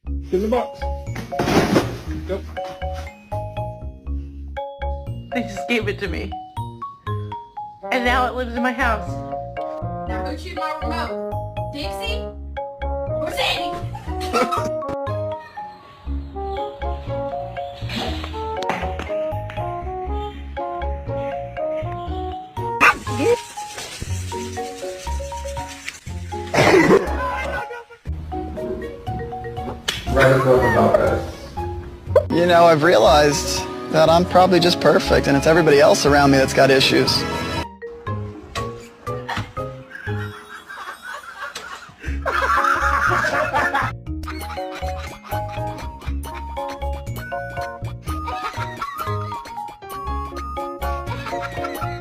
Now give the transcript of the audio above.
It's in the box. Go. They just gave it to me. And now it lives in my house. Now who chewed my remote? Dixie? Or Sandy? Write a book about us. You know, I've realized that I'm probably just perfect and it's everybody else around me that's got issues.